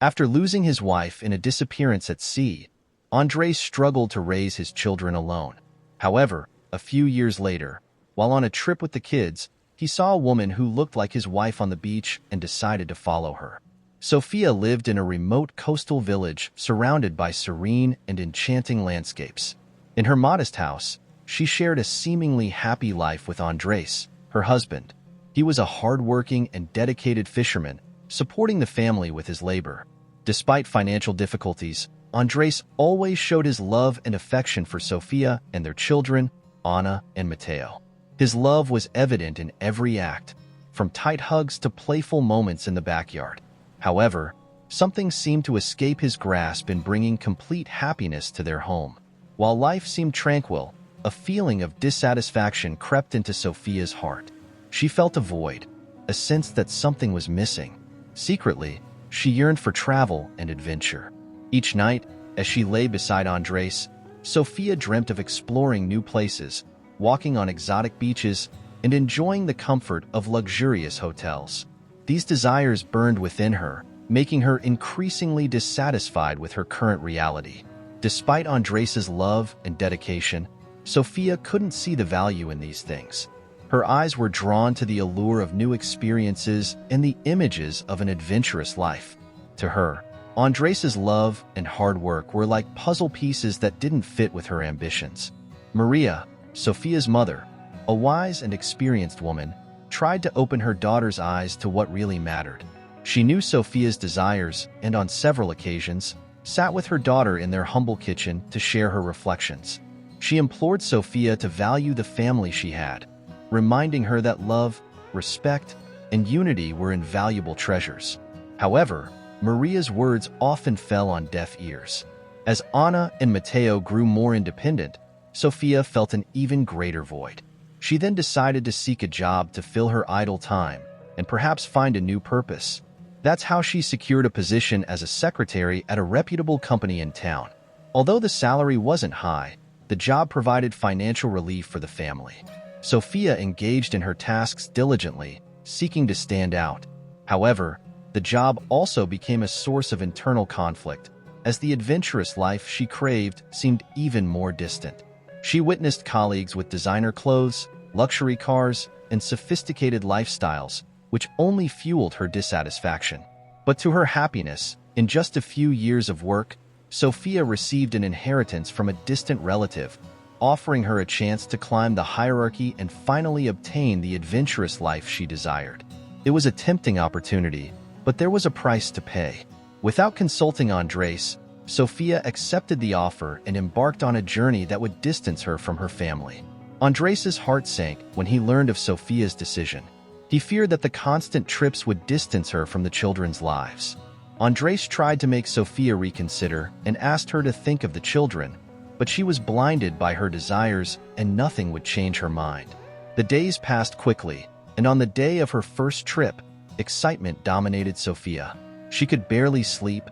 After losing his wife in a disappearance at sea, Andres struggled to raise his children alone. However, a few years later, while on a trip with the kids, he saw a woman who looked like his wife on the beach and decided to follow her. Sophia lived in a remote coastal village surrounded by serene and enchanting landscapes. In her modest house, she shared a seemingly happy life with Andres, her husband. He was a hard-working and dedicated fisherman, supporting the family with his labor. Despite financial difficulties, Andres always showed his love and affection for Sophia and their children, Anna and Mateo. His love was evident in every act, from tight hugs to playful moments in the backyard. However, something seemed to escape his grasp in bringing complete happiness to their home. While life seemed tranquil, a feeling of dissatisfaction crept into Sophia's heart. She felt a void, a sense that something was missing. Secretly, she yearned for travel and adventure. Each night, as she lay beside Andres, Sophia dreamt of exploring new places, walking on exotic beaches, and enjoying the comfort of luxurious hotels. These desires burned within her, making her increasingly dissatisfied with her current reality. Despite Andres's love and dedication, Sophia couldn't see the value in these things. Her eyes were drawn to the allure of new experiences and the images of an adventurous life. To her, Andres's love and hard work were like puzzle pieces that didn't fit with her ambitions. Maria, Sophia's mother, a wise and experienced woman, tried to open her daughter's eyes to what really mattered. She knew Sophia's desires and on several occasions, sat with her daughter in their humble kitchen to share her reflections. She implored Sophia to value the family she had, reminding her that love, respect, and unity were invaluable treasures. However, Maria's words often fell on deaf ears. As Anna and Mateo grew more independent, Sophia felt an even greater void. She then decided to seek a job to fill her idle time and perhaps find a new purpose. That's how she secured a position as a secretary at a reputable company in town. Although the salary wasn't high, the job provided financial relief for the family. Sophia engaged in her tasks diligently, seeking to stand out. However, the job also became a source of internal conflict, as the adventurous life she craved seemed even more distant. She witnessed colleagues with designer clothes, luxury cars, and sophisticated lifestyles, which only fueled her dissatisfaction. But to her happiness, in just a few years of work, Sophia received an inheritance from a distant relative, offering her a chance to climb the hierarchy and finally obtain the adventurous life she desired. It was a tempting opportunity, but there was a price to pay. Without consulting Andres, Sophia accepted the offer and embarked on a journey that would distance her from her family. Andres's heart sank when he learned of Sophia's decision. He feared that the constant trips would distance her from the children's lives. Andres tried to make Sophia reconsider and asked her to think of the children, but she was blinded by her desires and nothing would change her mind. The days passed quickly, and on the day of her first trip, excitement dominated Sophia. She could barely sleep,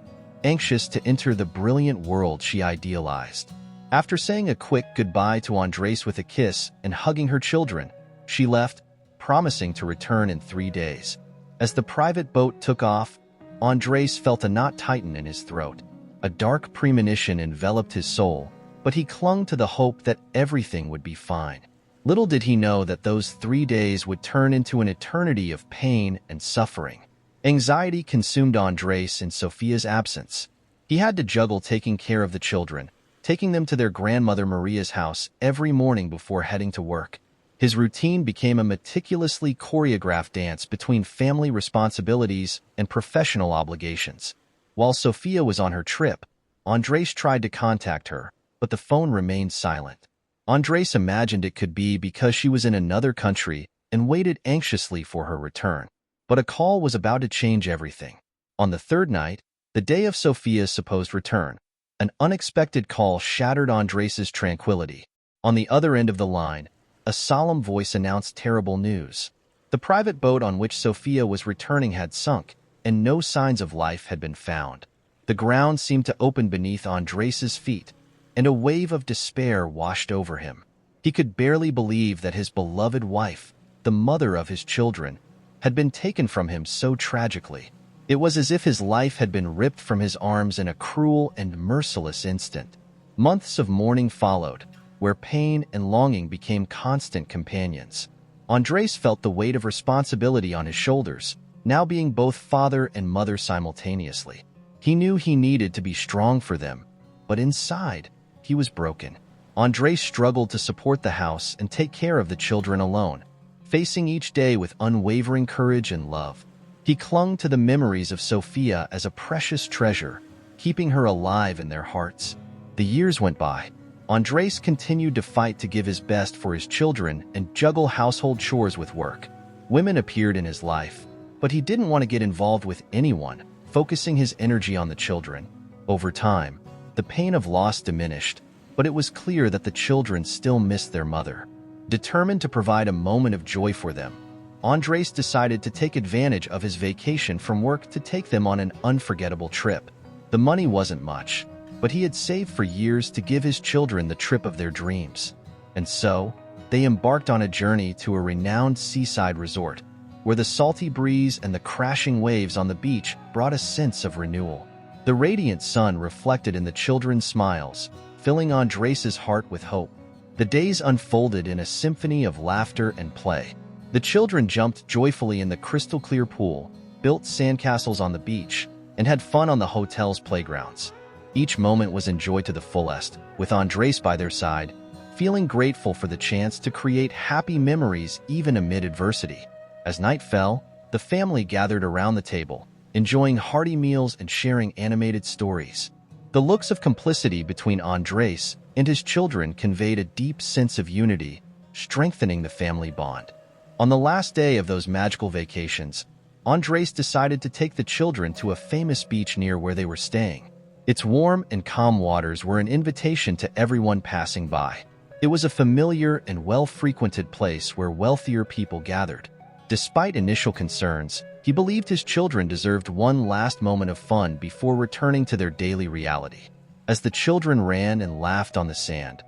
anxious to enter the brilliant world she idealized. After saying a quick goodbye to Andres with a kiss and hugging her children, she left, promising to return in 3 days. As the private boat took off, Andres felt a knot tighten in his throat. A dark premonition enveloped his soul, but he clung to the hope that everything would be fine. Little did he know that those 3 days would turn into an eternity of pain and suffering. Anxiety consumed Andres in Sophia's absence. He had to juggle taking care of the children, taking them to their grandmother Maria's house every morning before heading to work. His routine became a meticulously choreographed dance between family responsibilities and professional obligations. While Sophia was on her trip, Andres tried to contact her, but the phone remained silent. Andres imagined it could be because she was in another country and waited anxiously for her return. But a call was about to change everything. On the third night, the day of Sophia's supposed return, an unexpected call shattered Andres's tranquility. On the other end of the line, a solemn voice announced terrible news. The private boat on which Sophia was returning had sunk, and no signs of life had been found. The ground seemed to open beneath Andres's feet, and a wave of despair washed over him. He could barely believe that his beloved wife, the mother of his children, had been taken from him so tragically. It was as if his life had been ripped from his arms in a cruel and merciless instant. Months of mourning followed, where pain and longing became constant companions. Andres felt the weight of responsibility on his shoulders, now being both father and mother simultaneously. He knew he needed to be strong for them, but inside, he was broken. Andres struggled to support the house and take care of the children alone, facing each day with unwavering courage and love. He clung to the memories of Sophia as a precious treasure, keeping her alive in their hearts. The years went by. Andres continued to fight to give his best for his children and juggle household chores with work. Women appeared in his life, but he didn't want to get involved with anyone, focusing his energy on the children. Over time, the pain of loss diminished, but it was clear that the children still missed their mother. Determined to provide a moment of joy for them, Andres decided to take advantage of his vacation from work to take them on an unforgettable trip. The money wasn't much, but he had saved for years to give his children the trip of their dreams. And so, they embarked on a journey to a renowned seaside resort, where the salty breeze and the crashing waves on the beach brought a sense of renewal. The radiant sun reflected in the children's smiles, filling Andres's heart with hope. The days unfolded in a symphony of laughter and play. The children jumped joyfully in the crystal-clear pool, built sandcastles on the beach, and had fun on the hotel's playgrounds. Each moment was enjoyed to the fullest, with Andres by their side, feeling grateful for the chance to create happy memories even amid adversity. As night fell, the family gathered around the table, enjoying hearty meals and sharing animated stories. The looks of complicity between Andres and his children conveyed a deep sense of unity, strengthening the family bond. On the last day of those magical vacations, Andres decided to take the children to a famous beach near where they were staying. Its warm and calm waters were an invitation to everyone passing by. It was a familiar and well-frequented place where wealthier people gathered. Despite initial concerns, he believed his children deserved one last moment of fun before returning to their daily reality. As the children ran and laughed on the sand,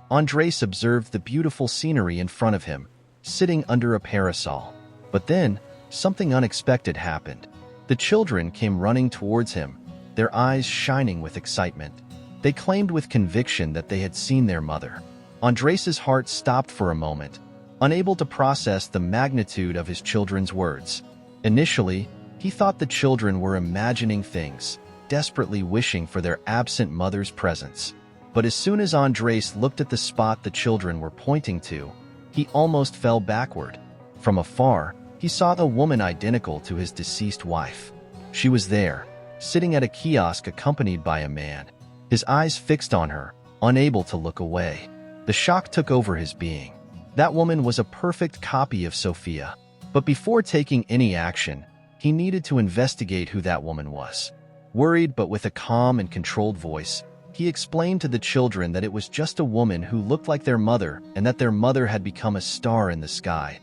Andres observed the beautiful scenery in front of him, sitting under a parasol. But then, something unexpected happened. The children came running towards him, their eyes shining with excitement. They claimed with conviction that they had seen their mother. Andres's heart stopped for a moment, unable to process the magnitude of his children's words. Initially, he thought the children were imagining things, desperately wishing for their absent mother's presence. But as soon as Andres looked at the spot the children were pointing to, he almost fell backward. From afar, he saw a woman identical to his deceased wife. She was there, sitting at a kiosk accompanied by a man, his eyes fixed on her, unable to look away. The shock took over his being. That woman was a perfect copy of Sophia. But before taking any action, he needed to investigate who that woman was. Worried but with a calm and controlled voice, he explained to the children that it was just a woman who looked like their mother and that their mother had become a star in the sky,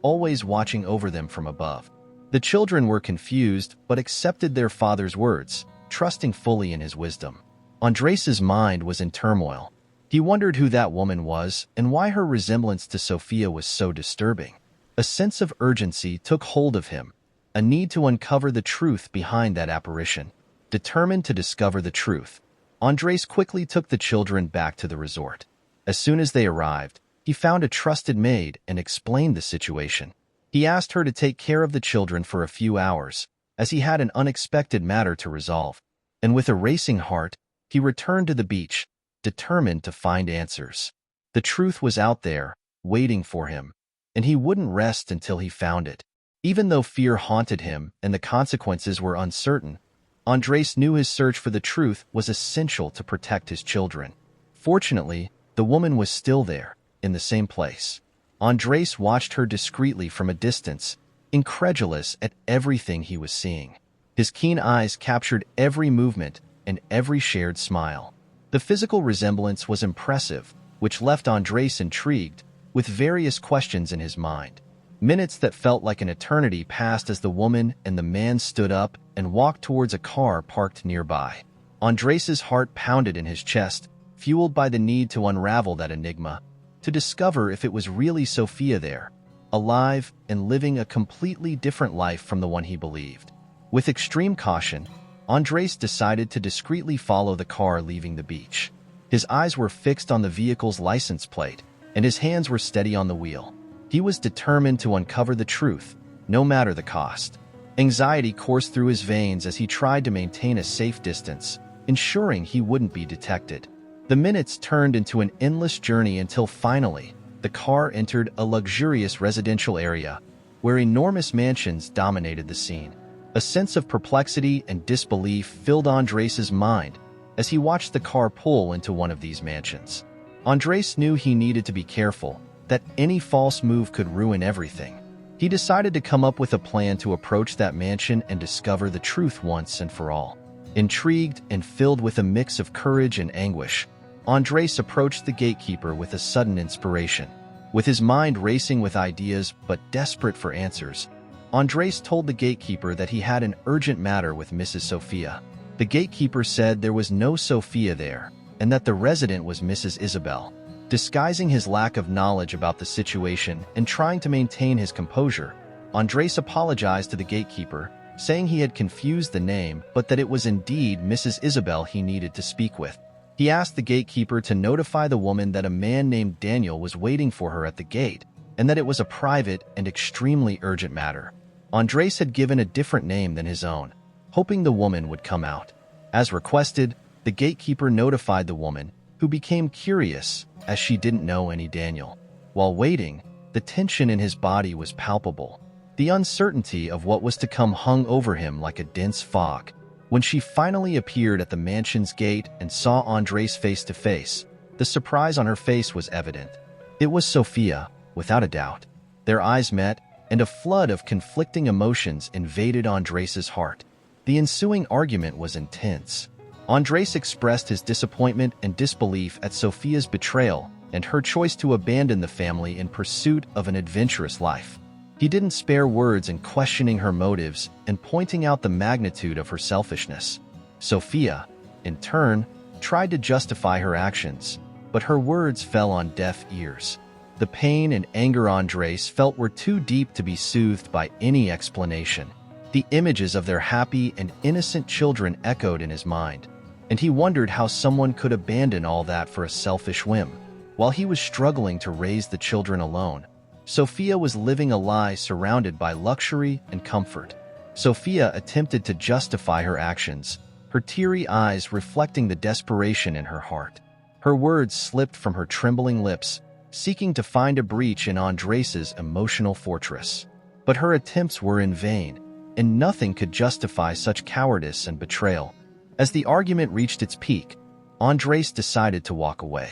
always watching over them from above. The children were confused but accepted their father's words, trusting fully in his wisdom. Andres's mind was in turmoil. He wondered who that woman was and why her resemblance to Sophia was so disturbing. A sense of urgency took hold of him, a need to uncover the truth behind that apparition. Determined to discover the truth, Andres quickly took the children back to the resort. As soon as they arrived, he found a trusted maid and explained the situation. He asked her to take care of the children for a few hours, as he had an unexpected matter to resolve. And with a racing heart, he returned to the beach, determined to find answers. The truth was out there, waiting for him, and he wouldn't rest until he found it. Even though fear haunted him and the consequences were uncertain, Andres knew his search for the truth was essential to protect his children. Fortunately, the woman was still there, in the same place. Andres watched her discreetly from a distance, incredulous at everything he was seeing. His keen eyes captured every movement and every shared smile. The physical resemblance was impressive, which left Andres intrigued, with various questions in his mind. Minutes that felt like an eternity passed as the woman and the man stood up and walked towards a car parked nearby. Andres's heart pounded in his chest, fueled by the need to unravel that enigma, to discover if it was really Sophia there, alive and living a completely different life from the one he believed. With extreme caution, Andres decided to discreetly follow the car leaving the beach. His eyes were fixed on the vehicle's license plate, and his hands were steady on the wheel. He was determined to uncover the truth, no matter the cost. Anxiety coursed through his veins as he tried to maintain a safe distance, ensuring he wouldn't be detected. The minutes turned into an endless journey until finally, the car entered a luxurious residential area, where enormous mansions dominated the scene. A sense of perplexity and disbelief filled Andres' mind as he watched the car pull into one of these mansions. Andres knew he needed to be careful, that any false move could ruin everything. He decided to come up with a plan to approach that mansion and discover the truth once and for all. Intrigued and filled with a mix of courage and anguish, Andres approached the gatekeeper with a sudden inspiration. With his mind racing with ideas but desperate for answers, Andres told the gatekeeper that he had an urgent matter with Mrs. Sophia. The gatekeeper said there was no Sophia there, and that the resident was Mrs. Isabel. Disguising his lack of knowledge about the situation and trying to maintain his composure, Andres apologized to the gatekeeper, saying he had confused the name but that it was indeed Mrs. Isabel he needed to speak with. He asked the gatekeeper to notify the woman that a man named Daniel was waiting for her at the gate, and that it was a private and extremely urgent matter. Andres had given a different name than his own, hoping the woman would come out. As requested, the gatekeeper notified the woman, who became curious as she didn't know any Daniel. While waiting, the tension in his body was palpable. The uncertainty of what was to come hung over him like a dense fog. When she finally appeared at the mansion's gate and saw Andres face to face, the surprise on her face was evident. It was Sophia, without a doubt. Their eyes met, and a flood of conflicting emotions invaded Andres' heart. The ensuing argument was intense. Andres expressed his disappointment and disbelief at Sophia's betrayal and her choice to abandon the family in pursuit of an adventurous life. He didn't spare words in questioning her motives and pointing out the magnitude of her selfishness. Sophia, in turn, tried to justify her actions, but her words fell on deaf ears. The pain and anger Andres felt were too deep to be soothed by any explanation. The images of their happy and innocent children echoed in his mind, and he wondered how someone could abandon all that for a selfish whim. While he was struggling to raise the children alone, Sophia was living a lie surrounded by luxury and comfort. Sophia attempted to justify her actions, her teary eyes reflecting the desperation in her heart. Her words slipped from her trembling lips, seeking to find a breach in Andres' emotional fortress. But her attempts were in vain, and nothing could justify such cowardice and betrayal. As the argument reached its peak, Andres decided to walk away.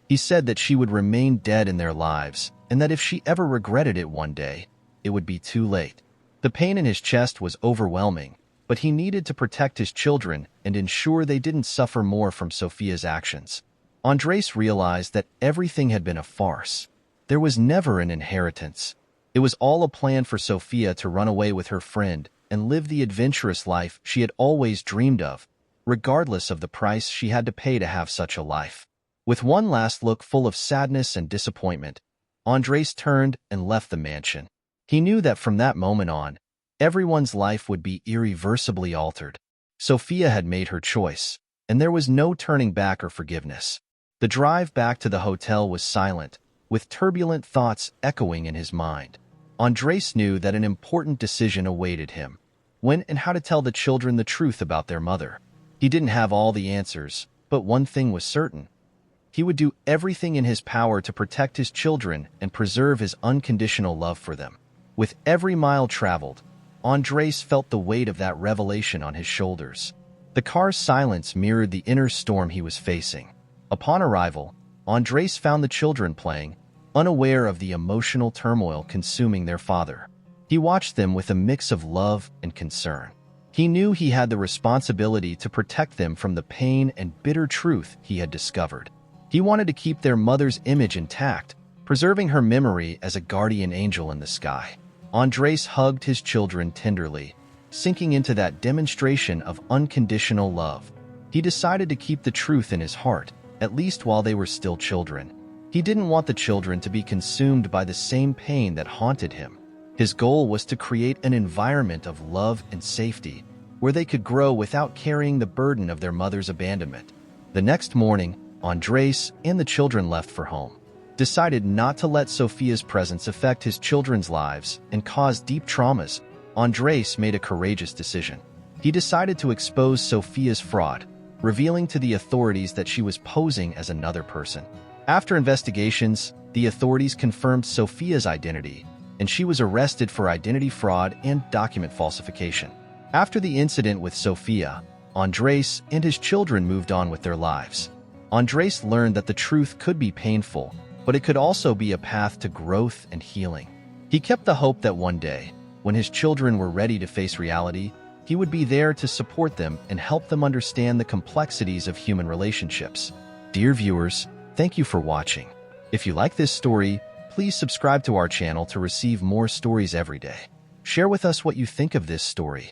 He said that she would remain dead in their lives, and that if she ever regretted it one day, it would be too late. The pain in his chest was overwhelming, but he needed to protect his children and ensure they didn't suffer more from Sophia's actions. Andres realized that everything had been a farce. There was never an inheritance. It was all a plan for Sophia to run away with her friend and live the adventurous life she had always dreamed of, regardless of the price she had to pay to have such a life. With one last look full of sadness and disappointment, Andres turned and left the mansion. He knew that from that moment on, everyone's life would be irreversibly altered. Sophia had made her choice, and there was no turning back or forgiveness. The drive back to the hotel was silent, with turbulent thoughts echoing in his mind. Andres knew that an important decision awaited him: when and how to tell the children the truth about their mother. He didn't have all the answers, but one thing was certain. He would do everything in his power to protect his children and preserve his unconditional love for them. With every mile traveled, Andres felt the weight of that revelation on his shoulders. The car's silence mirrored the inner storm he was facing. Upon arrival, Andres found the children playing, unaware of the emotional turmoil consuming their father. He watched them with a mix of love and concern. He knew he had the responsibility to protect them from the pain and bitter truth he had discovered. He wanted to keep their mother's image intact, preserving her memory as a guardian angel in the sky. Andres hugged his children tenderly, sinking into that demonstration of unconditional love. He decided to keep the truth in his heart, at least while they were still children. He didn't want the children to be consumed by the same pain that haunted him. His goal was to create an environment of love and safety where they could grow without carrying the burden of their mother's abandonment. The next morning, Andres and the children left for home, decided not to let Sophia's presence affect his children's lives and cause deep traumas. Andres made a courageous decision. He decided to expose Sophia's fraud, revealing to the authorities that she was posing as another person. After investigations, the authorities confirmed Sophia's identity, and she was arrested for identity fraud and document falsification. After the incident with Sophia, Andres and his children moved on with their lives. Andres learned that the truth could be painful, but it could also be a path to growth and healing. He kept the hope that one day, when his children were ready to face reality, he would be there to support them and help them understand the complexities of human relationships. Dear viewers, thank you for watching. If you like this story, please subscribe to our channel to receive more stories every day. Share with us what you think of this story.